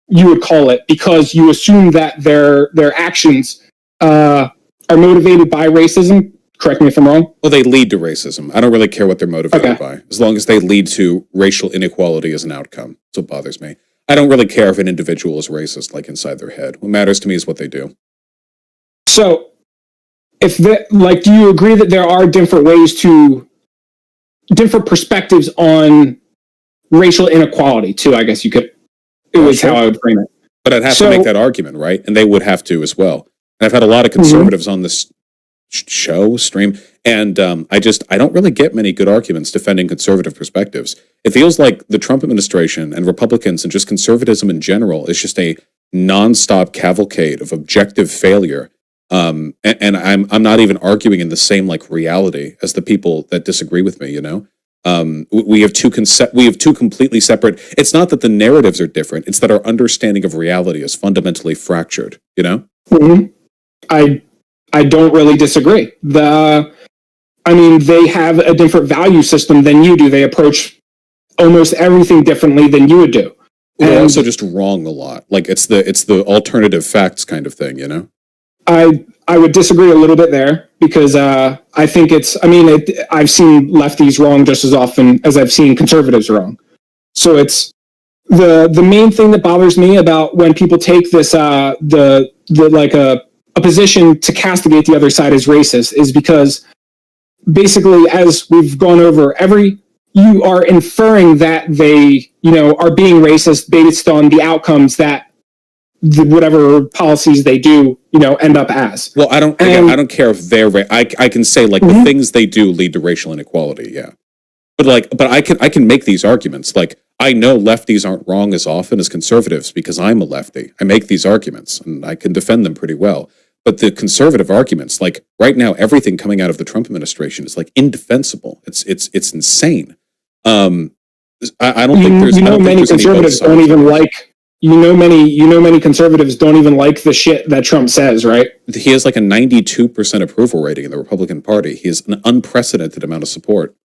you would call it, because you assume that their actions are motivated by racism. Correct me if I'm wrong. Well, they lead to racism. I don't really care what they're motivated by, as long as they lead to racial inequality as an outcome. That's what bothers me. I don't really care if an individual is racist, like inside their head. What matters to me is what they do. So, do you agree that there are different perspectives on racial inequality too? I guess you could. It was how I would frame it. But I'd have to make that argument, right? And they would have to as well. And I've had a lot of conservatives on this stream, and I don't really get many good arguments defending conservative perspectives. It feels like the Trump administration and Republicans and just conservatism in general is just a nonstop cavalcade of objective failure. And I'm not even arguing in the same reality as the people that disagree with me. We have two completely separate. It's not that the narratives are different; it's that our understanding of reality is fundamentally fractured. I don't really disagree. They have a different value system than you do. They approach almost everything differently than you would do. They're also just wrong a lot. It's the alternative facts kind of thing. I would disagree a little bit there, because I think I've seen lefties wrong just as often as I've seen conservatives wrong. So it's the main thing that bothers me about when people take this a position to castigate the other side as racist is because basically, as we've gone over, you are inferring that they are being racist based on the outcomes that whatever policies they do, end up as. Well, I don't care if they're. I can say the things they do lead to racial inequality. Yeah, but I can make these arguments. I know lefties aren't wrong as often as conservatives because I'm a lefty. I make these arguments and I can defend them pretty well. But the conservative arguments, right now, everything coming out of the Trump administration is indefensible. It's insane. I don't think there's. Many conservatives don't even like. Many conservatives don't even like the shit that Trump says, right? He has a 92% approval rating in the Republican Party. He has an unprecedented amount of support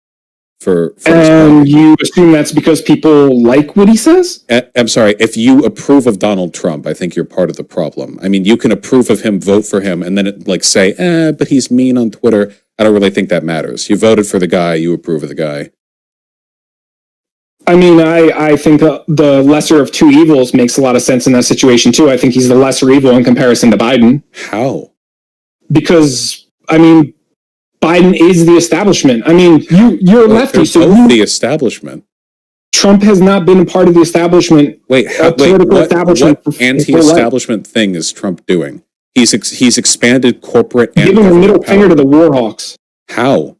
for his party. You assume that's because people like what he says? I'm sorry. If you approve of Donald Trump, I think you're part of the problem. You can approve of him, vote for him, and then say, but he's mean on Twitter. I don't really think that matters. You voted for the guy. You approve of the guy. I think the lesser of two evils makes a lot of sense in that situation, too. I think he's the lesser evil in comparison to Biden. How? Because, Biden is the establishment. You're a lefty, so the establishment. Trump has not been a part of the establishment. What anti-establishment thing is Trump doing? He's expanded corporate and giving a middle finger to the war hawks. How?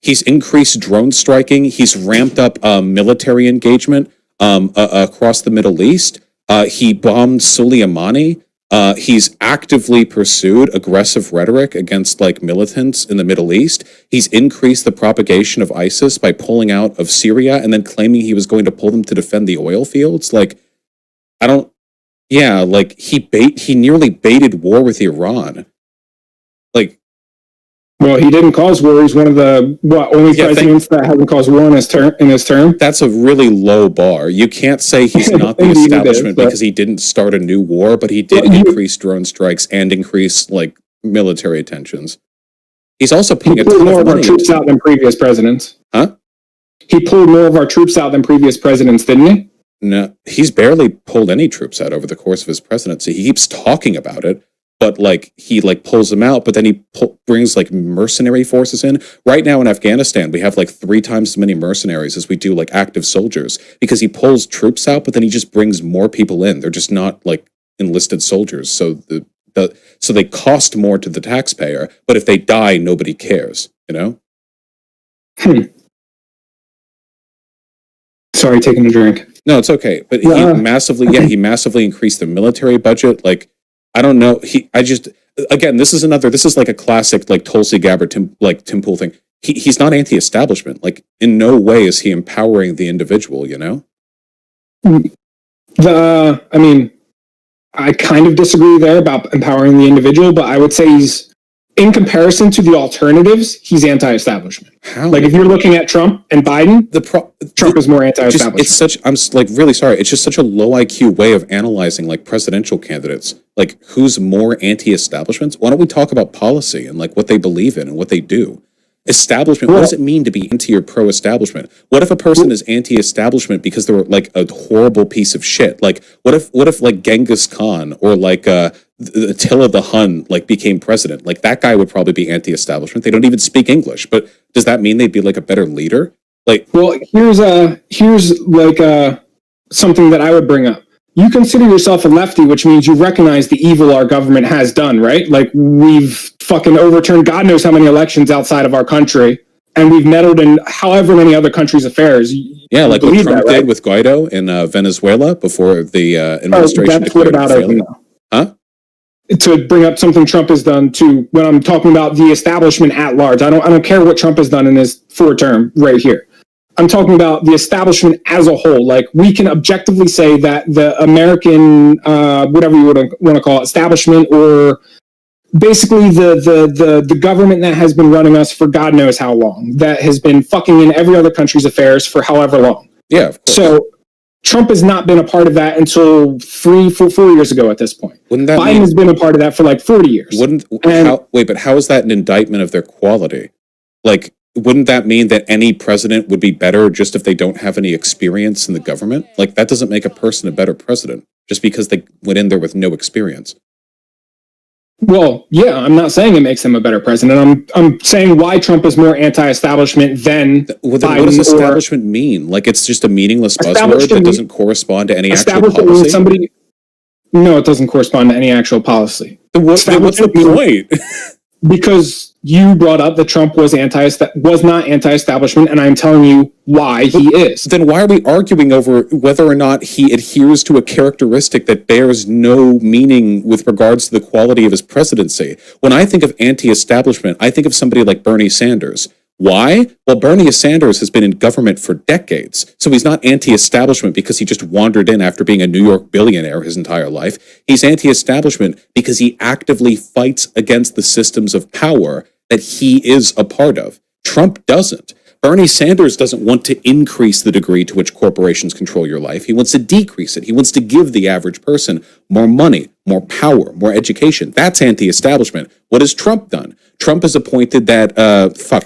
He's increased drone striking. He's ramped up military engagement across the Middle East. He bombed Soleimani. He's actively pursued aggressive rhetoric against militants in the Middle East. He's increased the propagation of ISIS by pulling out of Syria and then claiming he was going to pull them to defend the oil fields. He nearly baited war with Iran. Well, he didn't cause war. He's one of the only presidents that hasn't caused war in his term. That's a really low bar. You can't say he's not the establishment because he didn't start a new war, but he did increase drone strikes and increase military tensions. He's also putting a ton of money. He pulled more of our troops out than previous presidents. Huh? He pulled more of our troops out than previous presidents, didn't he? No, he's barely pulled any troops out over the course of his presidency. He keeps talking about it. But he pulls them out, but then he brings mercenary forces in. Right now in Afghanistan, we have 3 times as many mercenaries as we do active soldiers because he pulls troops out, but then he just brings more people in. They're just not enlisted soldiers, so so they cost more to the taxpayer. But if they die, nobody cares. Sorry, taking a drink. No, it's okay. But he massively increased the military budget. I don't know. This is a classic Tulsi Gabbard, Tim Pool thing. He's not anti-establishment. In no way is he empowering the individual. I kind of disagree there about empowering the individual, but I would say he's in comparison to the alternatives, he's anti-establishment. How? Like if you're looking at Trump and Biden, Trump is more anti-establishment. It's such. I'm like really sorry. It's just such a low IQ way of analyzing like presidential candidates. Like who's more anti-establishment? Why don't we talk about policy and like what they believe in and what they do? Establishment. What does it mean to be anti or pro-establishment? What if a person is anti-establishment because they're like a horrible piece of shit? Like what if like Genghis Khan or like Attila the Hun like became president? Like that guy would probably be anti-establishment. They don't even speak English, but does that mean they'd be like a better leader? Like, well, here's like something that I would bring up. You consider yourself a lefty, which means you recognize the evil our government has done, right? Like we've fucking overturned God knows how many elections outside of our country, and we've meddled in however many other countries' affairs. Yeah, like what Trump did with Guaido in Venezuela before the administration declared failure. Huh? To bring up something Trump has done to when I'm talking about the establishment at large. I don't care what Trump has done in his fourth term right here. I'm talking about the establishment as a whole. Like we can objectively say that the American, whatever you would want to call it, establishment, or basically the government that has been running us for God knows how long, that has been fucking in every other country's affairs for however long. Yeah. Of course. So Trump has not been a part of that until 4 years ago at this point. Biden has been a part of that for like 40 years. But how is that an indictment of their quality? Like, wouldn't that mean that any president would be better just if they don't have any experience in the government? Like, that doesn't make a person a better president just because they went in there with no experience. Well, yeah, I'm not saying it makes him a better president. I'm saying why Trump is more anti-establishment than Biden. What does establishment mean? Like, it's just a meaningless buzzword that doesn't correspond to any actual policy? No, it doesn't correspond to any actual policy. What's the point? Because you brought up that Trump was not anti-establishment, and I'm telling you why he is. Then why are we arguing over whether or not he adheres to a characteristic that bears no meaning with regards to the quality of his presidency? When I think of anti-establishment, I think of somebody like Bernie Sanders. Why? Well, Bernie Sanders has been in government for decades, so he's not anti-establishment because he just wandered in after being a New York billionaire his entire life. He's anti-establishment because he actively fights against the systems of power that he is a part of. Trump doesn't. Bernie Sanders doesn't want to increase the degree to which corporations control your life. He wants to decrease it. He wants to give the average person more money, more power, more education. That's anti-establishment. What has Trump done? Trump has appointed that,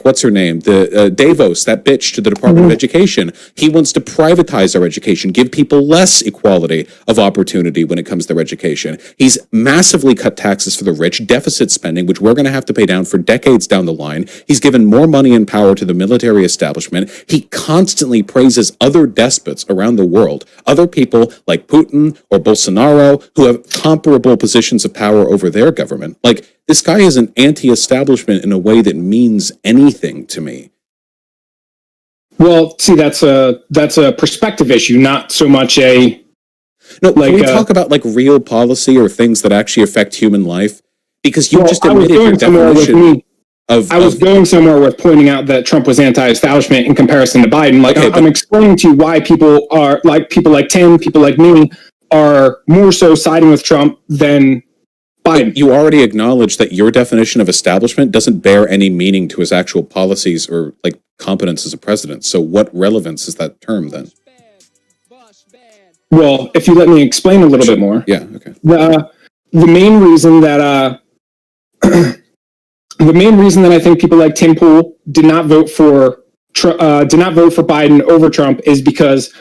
what's her name? The Davos, that bitch to the Department of Education. He wants to privatize our education, give people less equality of opportunity when it comes to their education. He's massively cut taxes for the rich, deficit spending, which we're going to have to pay down for decades down the line. He's given more money and power to the military establishment. He constantly praises other despots around the world, other people like Putin or Bolsonaro who have comparable positions of power over their government. Like, this guy is an anti-establishment in a way that means anything to me. Well, see, that's a perspective issue, not so much a... No, can we talk about like real policy or things that actually affect human life? Because you just admitted your definition of... I was going somewhere with pointing out that Trump was anti-establishment in comparison to Biden. Like, okay, I'm explaining to you why people like Tim, people like me, are more so siding with Trump than Biden. You already acknowledged that your definition of establishment doesn't bear any meaning to his actual policies or like competence as a president. So what relevance is that term then? Well, if you let me explain a little bit more. Yeah, okay. The main reason that I think people like Tim Pool did not vote for Biden over Trump is because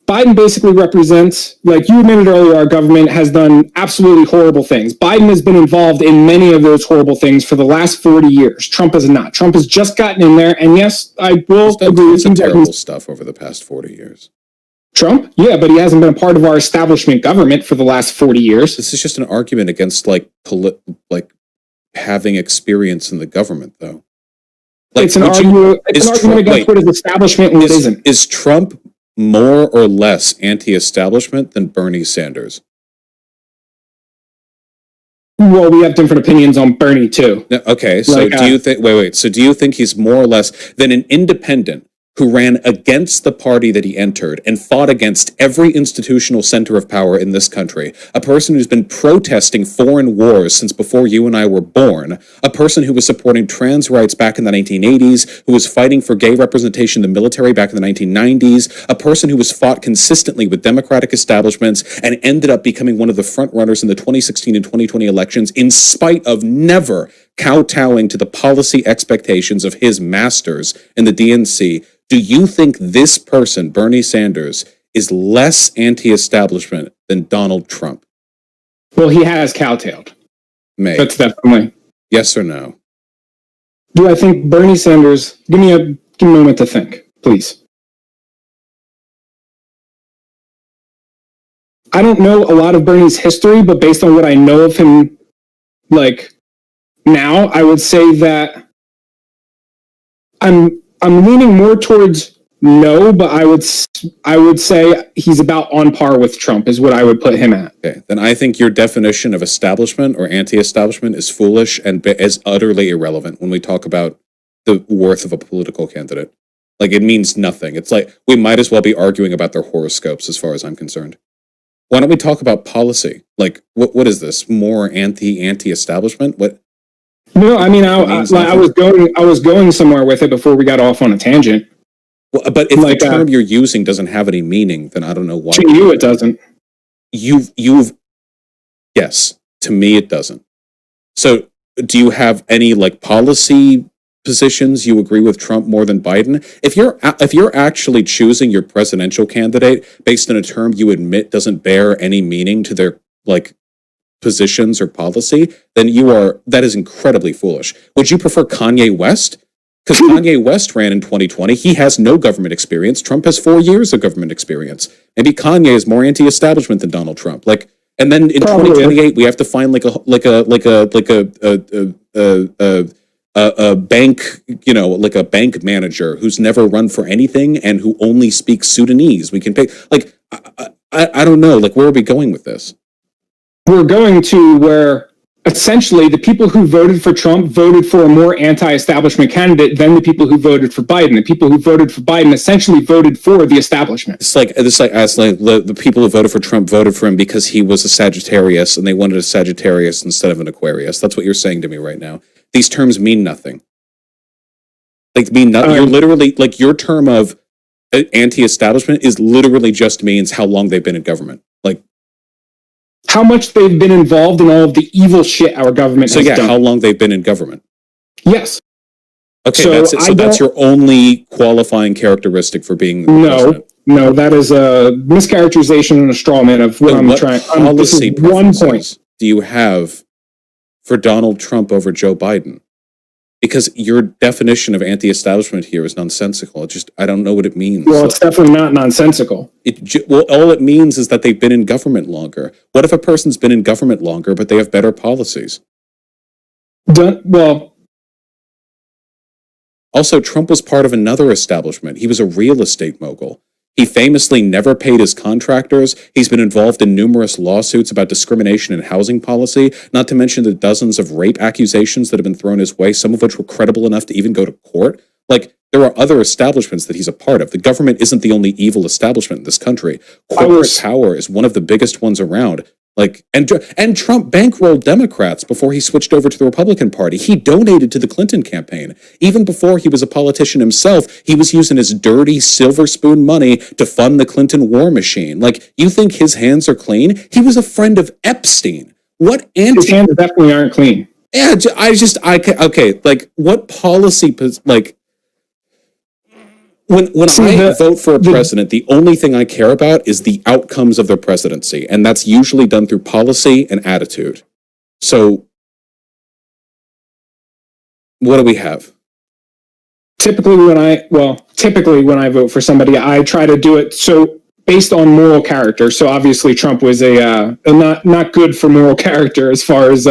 Biden basically represents, like you admitted earlier, our government has done absolutely horrible things. Biden has been involved in many of those horrible things for the last 40 years. Trump has not. Trump has just gotten in there, and yes, I will agree with some terrible stuff over the past 40 years. Trump? Yeah, but he hasn't been a part of our establishment government for the last 40 years. This is just an argument against like having experience in the government, though. Like, it's an argument against what is establishment and what isn't. Is Trump more or less anti-establishment than Bernie Sanders? Well, we have different opinions on Bernie too. Okay, so do you think? So do you think he's more or less than an independent who ran against the party that he entered and fought against every institutional center of power in this country, a person who's been protesting foreign wars since before you and I were born, a person who was supporting trans rights back in the 1980s, who was fighting for gay representation in the military back in the 1990s, a person who was fought consistently with Democratic establishments and ended up becoming one of the front runners in the 2016 and 2020 elections in spite of never kowtowing to the policy expectations of his masters in the DNC. Do you think this person, Bernie Sanders, is less anti-establishment than Donald Trump? Well, he has kowtowed. May. That's definitely. Yes or no? Do I think Bernie Sanders? Give me a moment to think, please. I don't know a lot of Bernie's history, but based on what I know of him, like now, I would say that I'm leaning more towards no, but I would say he's about on par with Trump is what I would put him at. Okay, then I think your definition of establishment or anti-establishment is foolish and is utterly irrelevant when we talk about the worth of a political candidate. Like, it means nothing. It's like we might as well be arguing about their horoscopes as far as I'm concerned. Why don't we talk about policy? Like, what is this? More anti-establishment? What? No, I mean, I was going somewhere with it before we got off on a tangent. Well, but if the term you're using doesn't have any meaning, then I don't know why. To you, it doesn't. Yes, to me, it doesn't. So, do you have any like policy positions you agree with Trump more than Biden? If you're actually choosing your presidential candidate based on a term you admit doesn't bear any meaning to their like positions or policy, then that is incredibly foolish. Would you prefer Kanye West? Because Kanye West ran in 2020. He has no government experience. Trump has 4 years of government experience. Maybe Kanye is more anti-establishment than Donald Trump. Like, and then in 2028, we have to find like a bank, like a bank manager who's never run for anything and who only speaks Sudanese. We can pick, like, I don't know, like, where are we going with this? We're going to where essentially the people who voted for Trump voted for a more anti-establishment candidate than the people who voted for Biden. The people who voted for Biden essentially voted for the establishment. It's like the people who voted for Trump voted for him because he was a Sagittarius and they wanted a Sagittarius instead of an Aquarius. That's what you're saying to me right now. These terms mean nothing. Like, mean nothing. You're literally, like, your term of anti-establishment is literally just means how long they've been in government. Like, how much they've been involved in all of the evil shit our government has done. How long they've been in government. Yes. Okay, so that's it. So that's your only qualifying characteristic for being the president. No, that is a mischaracterization and a straw man of what I'm trying. Policy this is one point. Do you have for Donald Trump over Joe Biden? Because your definition of anti-establishment here is nonsensical. I don't know what it means. Well, it's definitely not nonsensical. All it means is that they've been in government longer. What if a person's been in government longer, but they have better policies? Also, Trump was part of another establishment. He was a real estate mogul. He famously never paid his contractors. He's been involved in numerous lawsuits about discrimination in housing policy, not to mention the dozens of rape accusations that have been thrown his way, some of which were credible enough to even go to court. Like, there are other establishments that he's a part of. The government isn't the only evil establishment in this country. Corporate power is one of the biggest ones around. Like, and Trump bankrolled Democrats before he switched over to the Republican Party. He donated to the Clinton campaign. Even before he was a politician himself, he was using his dirty silver spoon money to fund the Clinton war machine. Like, you think his hands are clean? He was a friend of Epstein. His hands definitely aren't clean. Yeah, okay, like, what policy, like, When I vote for a president, the only thing I care about is the outcomes of their presidency, and that's usually done through policy and attitude. So, what do we have? Typically, when I vote for somebody, I try to do it so based on moral character. So obviously, Trump was a not good for moral character as far as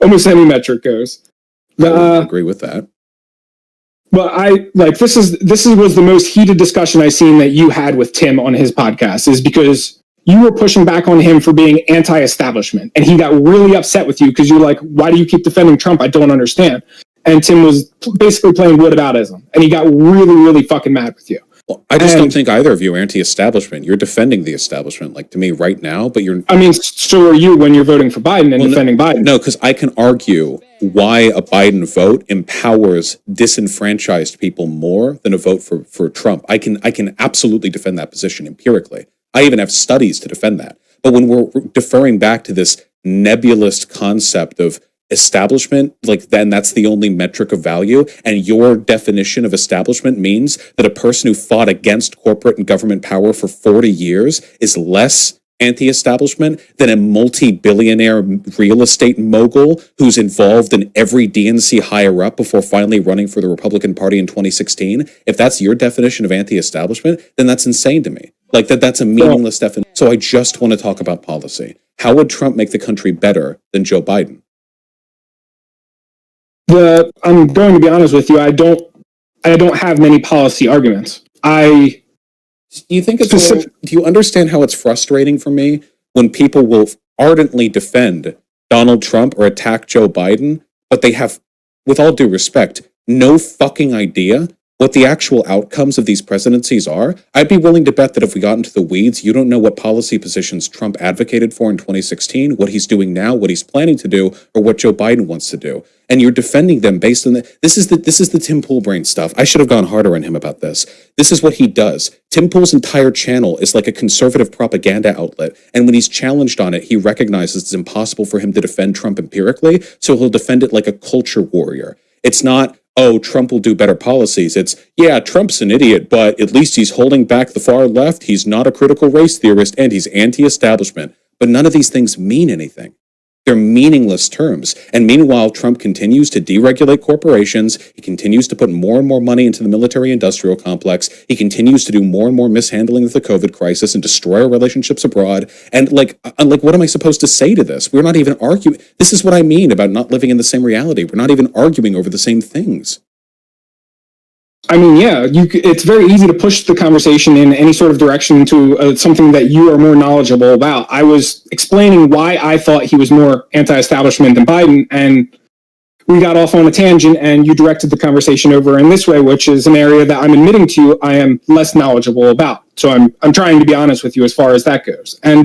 almost any metric goes. I agree with that. But this was the most heated discussion I've seen that you had with Tim on his podcast, is because you were pushing back on him for being anti-establishment, and he got really upset with you because you're like, why do you keep defending Trump? I don't understand. and Tim was basically playing whataboutism, and he got really, really fucking mad with you. Well, I just don't think either of you are anti-establishment. You're defending the establishment, like to me right now, but you're... I mean, so are you when you're voting for Biden and defending Biden. No, because I can argue why a Biden vote empowers disenfranchised people more than a vote for Trump. I can absolutely defend that position empirically. I even have studies to defend that. But when we're deferring back to this nebulous concept of establishment, like then that's the only metric of value, and your definition of establishment means that a person who fought against corporate and government power for 40 years is less anti-establishment than a multi-billionaire real estate mogul who's involved in every DNC higher up before finally running for the Republican Party in 2016. If that's your definition of anti-establishment, then that's insane to me. Like that's a meaningless definition. So I just want to talk about policy. How would Trump make the country better than Joe Biden? I'm going to be honest with you. I don't have many policy arguments. Do you understand how it's frustrating for me when people will ardently defend Donald Trump or attack Joe Biden, but they have, with all due respect, no fucking idea what the actual outcomes of these presidencies are? I'd be willing to bet that if we got into the weeds, you don't know what policy positions Trump advocated for in 2016, what he's doing now, what he's planning to do, or what Joe Biden wants to do. And you're defending them based on this is the Tim Pool brain stuff. I should have gone harder on him about this. This is what he does. Tim Pool's entire channel is like a conservative propaganda outlet. And when he's challenged on it, he recognizes it's impossible for him to defend Trump empirically, so he'll defend it like a culture warrior. It's not, oh, Trump will do better policies. It's, yeah, Trump's an idiot, but at least he's holding back the far left. He's not a critical race theorist, and he's anti-establishment. But none of these things mean anything. They're meaningless terms. And meanwhile, Trump continues to deregulate corporations. He continues to put more and more money into the military-industrial complex. He continues to do more and more mishandling of the COVID crisis and destroy our relationships abroad. And what am I supposed to say to this? We're not even arguing. This is what I mean about not living in the same reality. We're not even arguing over the same things. I mean, yeah, it's very easy to push the conversation in any sort of direction to something that you are more knowledgeable about. I was explaining why I thought he was more anti-establishment than Biden, and we got off on a tangent, and you directed the conversation over in this way, which is an area that I'm admitting to you I am less knowledgeable about. So I'm trying to be honest with you as far as that goes. And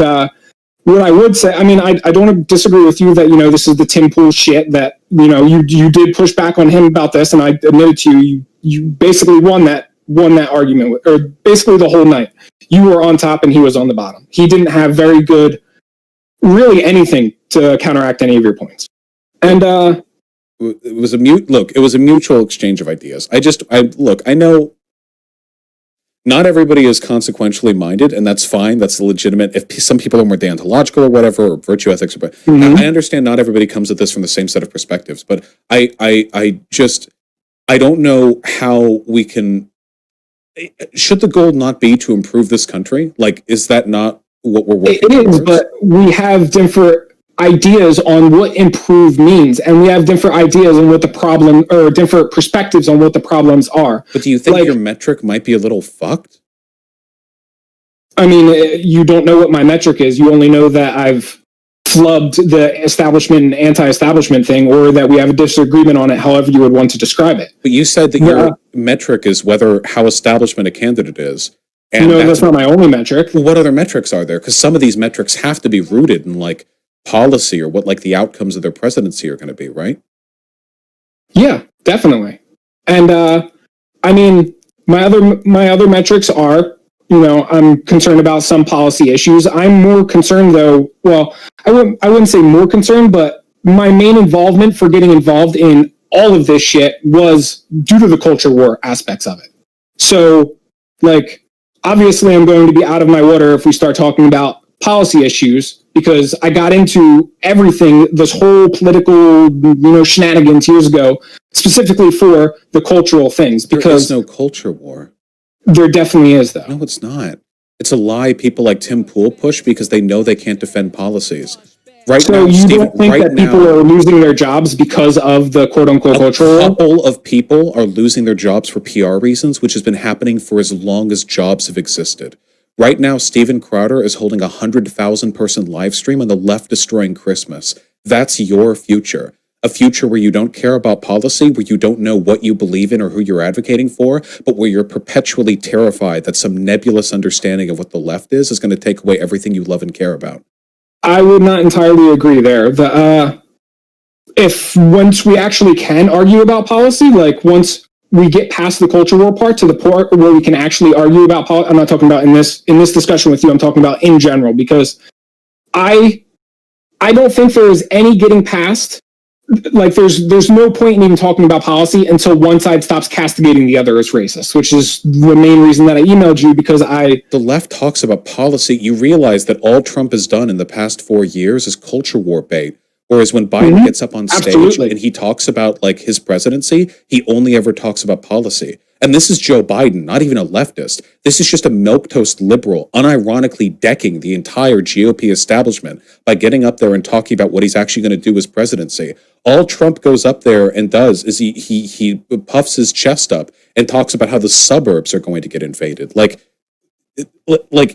what I would say, I mean, I don't disagree with you that, this is the Tim Pool shit that, you did push back on him about this, and I admitted to you, you basically won that argument, or basically the whole night. You were on top and he was on the bottom. He didn't have very good, really anything to counteract any of your points. And it was a mutual exchange of ideas. I know not everybody is consequentially minded, and that's fine. That's legitimate. If some people are more deontological or whatever, or virtue ethics, but I understand not everybody comes at this from the same set of perspectives. But I don't know how we can. Should the goal not be to improve this country? Like, is that not what we're working towards? It is, but we have different ideas on what improve means, and we have different ideas on what the problem, or different perspectives on what the problems are. But do you think your metric might be a little fucked? I mean, you don't know what my metric is. You only know that I've flubbed the establishment and anti-establishment thing, or that we have a disagreement on it, however you would want to describe it. But you said that your metric is how establishment a candidate is. And that's not my only metric. Well, what other metrics are there? Because some of these metrics have to be rooted in policy, or what the outcomes of their presidency are going to be, right? Yeah, definitely. And I mean, my other metrics are, I'm concerned about some policy issues. I'm more concerned, though. Well, I wouldn't say more concerned, but my main involvement for getting involved in all of this shit was due to the culture war aspects of it. So, obviously, I'm going to be out of my water if we start talking about policy issues, because I got into everything, this whole political, shenanigans years ago, specifically for the cultural things. Because there is no culture war. There definitely is, though. No, it's not. It's a lie people like Tim Pool push because they know they can't defend policies. So you don't think that people are losing their jobs because of the quote-unquote cultural war? A couple of people are losing their jobs for PR reasons, which has been happening for as long as jobs have existed. Right now, Steven Crowder is holding a 100,000-person live stream on the left destroying Christmas. That's your future. A future where you don't care about policy, where you don't know what you believe in or who you're advocating for, but where you're perpetually terrified that some nebulous understanding of what the left is going to take away everything you love and care about. I would not entirely agree there. If once we actually can argue about policy, like once we get past the culture war part to the part where we can actually argue about policy, I'm not talking about in this discussion with you, I'm talking about in general, because I don't think there is any getting past, like there's no point in even talking about policy until one side stops castigating the other as racist, which is the main reason that I emailed you, because the left talks about policy. You realize that all Trump has done in the past 4 years is culture war bait. Whereas when Biden gets up on stage and he talks about like his presidency, he only ever talks about policy. And this is Joe Biden, not even a leftist. This is just a milquetoast liberal, unironically decking the entire GOP establishment by getting up there and talking about what he's actually going to do as presidency. All Trump goes up there and does is he puffs his chest up and talks about how the suburbs are going to get invaded. Like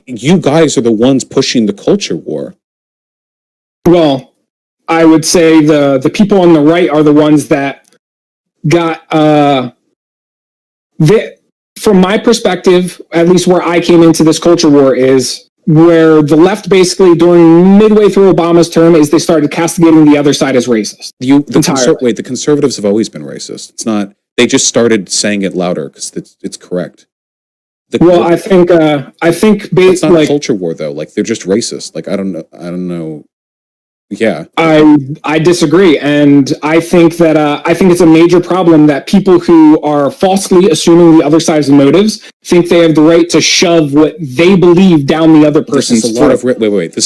you guys are the ones pushing the culture war. Well, I would say the people on the right are the ones that got from my perspective, at least where I came into this culture war, is where the left basically during midway through Obama's term is they started castigating the other side as racist. The conservatives have always been racist. It's not, they just started saying it louder because it's correct. I think it's not a culture war though. Like they're just racist. Like I don't know. Yeah, I disagree, and I think that I think it's a major problem that people who are falsely assuming the other side's motives think they have the right to shove what they believe down the other person's throat. This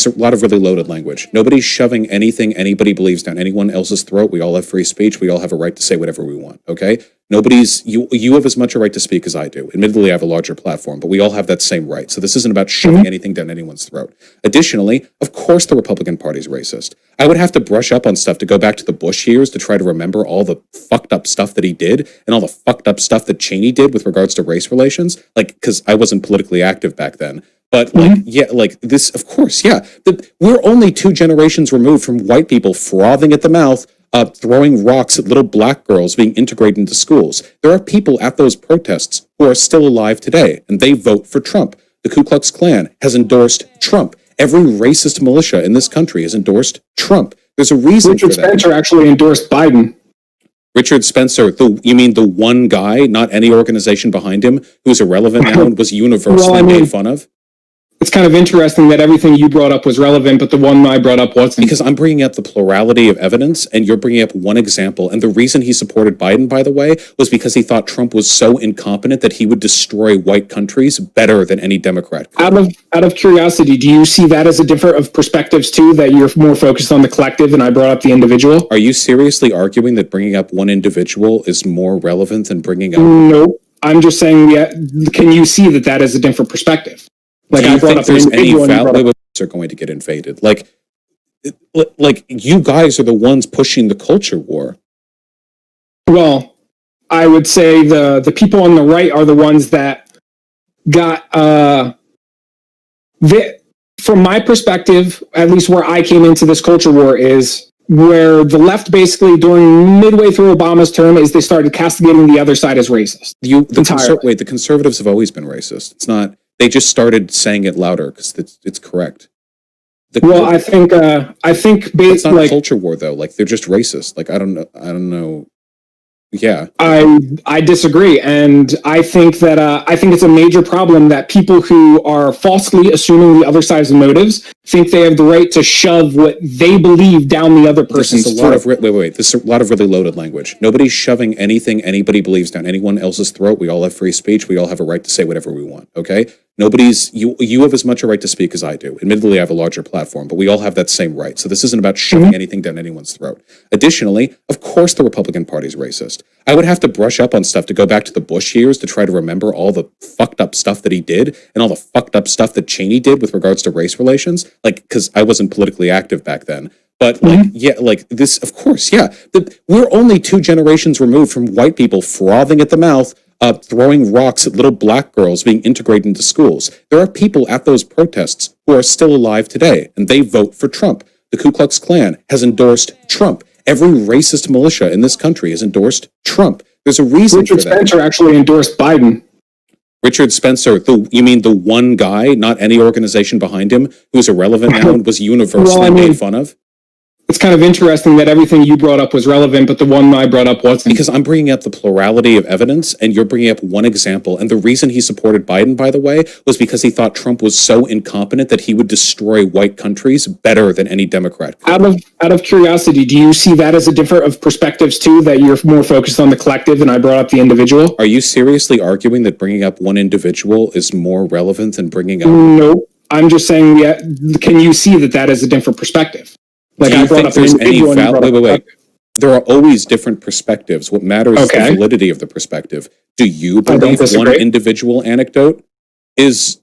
is a lot of really loaded language. Nobody's shoving anything anybody believes down anyone else's throat. We all have free speech. We all have a right to say whatever we want. Okay. You have as much a right to speak as I do. Admittedly, I have a larger platform, but we all have that same right. So this isn't about shoving anything down anyone's throat. Additionally, of course the Republican Party's racist. I would have to brush up on stuff to go back to the Bush years to try to remember all the fucked up stuff that he did and all the fucked up stuff that Cheney did with regards to race relations. Like, because I wasn't politically active back then. But this, of course, we're only 2 generations removed from white people frothing at the mouth, throwing rocks at little black girls being integrated into schools. There are people at those protests who are still alive today, and they vote for Trump. The Ku Klux Klan has endorsed Trump. Every racist militia in this country has endorsed Trump. There's a reason for that. Richard Spencer actually endorsed Biden. Richard Spencer, you mean the one guy, not any organization behind him, who's irrelevant now and was universally made fun of? It's kind of interesting that everything you brought up was relevant, but the one I brought up wasn't. Because I'm bringing up the plurality of evidence, and you're bringing up one example. And the reason he supported Biden, by the way, was because he thought Trump was so incompetent that he would destroy white countries better than any Democrat could. Out of curiosity, do you see that as a different of perspectives too, that you're more focused on the collective and I brought up the individual? Are you seriously arguing that bringing up one individual is more relevant than bringing up... No, I'm just saying, can you see that is a different perspective? Like, do you think there's any value are going to get invaded? Like you guys are the ones pushing the culture war. Well, I would say the people on the right are the ones that got from my perspective, at least where I came into this culture war, is where the left basically during midway through Obama's term is they started castigating the other side as racist. The conservatives have always been racist. It's not. They just started saying it louder because it's correct. I think it's not a culture war though. Like they're just racist. Like I don't know. Yeah, I disagree, and I think that I think it's a major problem that people who are falsely assuming the other side's motives think they have the right to shove what they believe down the other person's throat. This is a lot of really loaded language. Nobody's shoving anything anybody believes down anyone else's throat. We all have free speech. We all have a right to say whatever we want. Okay. You have as much a right to speak as I do. Admittedly, I have a larger platform, but we all have that same right. So this isn't about shoving anything down anyone's throat. Additionally, of course the Republican Party's racist. I would have to brush up on stuff to go back to the Bush years to try to remember all the fucked up stuff that he did and all the fucked up stuff that Cheney did with regards to race relations. Like, because I wasn't politically active back then. But this, of course, we're only 2 generations removed from white people frothing at the mouth, throwing rocks at little black girls being integrated into schools. There are people at those protests who are still alive today, and they vote for Trump. The Ku Klux Klan has endorsed Trump. Every racist militia in this country has endorsed Trump. There's a reason Richard for that. Spencer actually endorsed Biden. Richard Spencer, you mean the one guy, not any organization behind him, who's irrelevant now and was universally made fun of? It's kind of interesting that everything you brought up was relevant, but the one I brought up wasn't. Because I'm bringing up the plurality of evidence, and you're bringing up one example. And the reason he supported Biden, by the way, was because he thought Trump was so incompetent that he would destroy white countries better than any Democrat could. Out of curiosity, do you see that as a different of perspectives too, that you're more focused on the collective and I brought up the individual? Are you seriously arguing that bringing up one individual is more relevant than bringing up... No, I'm just saying, can you see that is a different perspective? Like, do you I brought think up there's any wait. There are always different perspectives. What matters is the validity of the perspective. Do you believe one individual anecdote is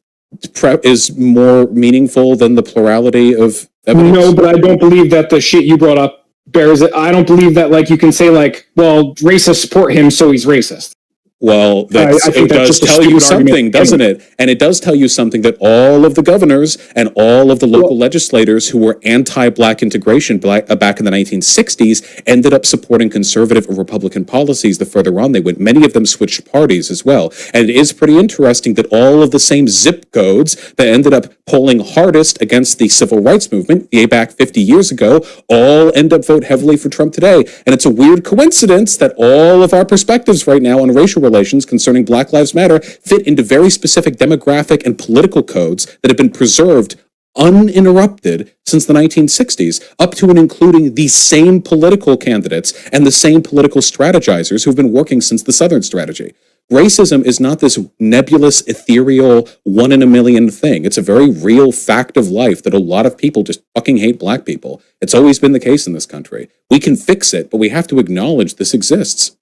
more meaningful than the plurality of evidence? No, but I don't believe that the shit you brought up bears it. I don't believe that, like, you can say, like, well, racists support him, so he's racist. Well, it does tell you something, doesn't it? And it does tell you something that all of the governors and all of the local legislators who were anti-black integration back in the 1960s ended up supporting conservative or Republican policies the further on they went. Many of them switched parties as well. And it is pretty interesting that all of the same zip codes that ended up polling hardest against the civil rights movement way back 50 years ago all end up vote heavily for Trump today. And it's a weird coincidence that all of our perspectives right now on racial relations concerning Black Lives Matter fit into very specific demographic and political codes that have been preserved uninterrupted since the 1960s, up to and including the same political candidates and the same political strategizers who've been working since the Southern strategy. Racism is not this nebulous, ethereal, one in a million thing. It's a very real fact of life that a lot of people just fucking hate black people. It's always been the case in this country. We can fix it, but we have to acknowledge this exists.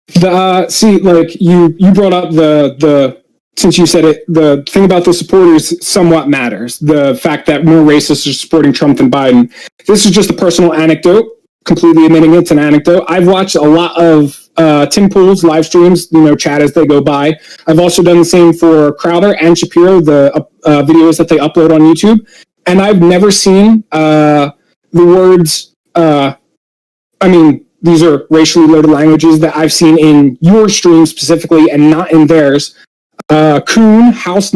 See, like, you brought up the since you said it, the thing about the supporters somewhat matters. The fact that more racists are supporting Trump than Biden. This is just a personal anecdote, completely admitting it's an anecdote. I've watched a lot of Tim Pool's live streams, chat as they go by. I've also done the same for Crowder and Shapiro, the videos that they upload on YouTube. And I've never seen the words, these are racially loaded languages that I've seen in your stream specifically and not in theirs. Coon, House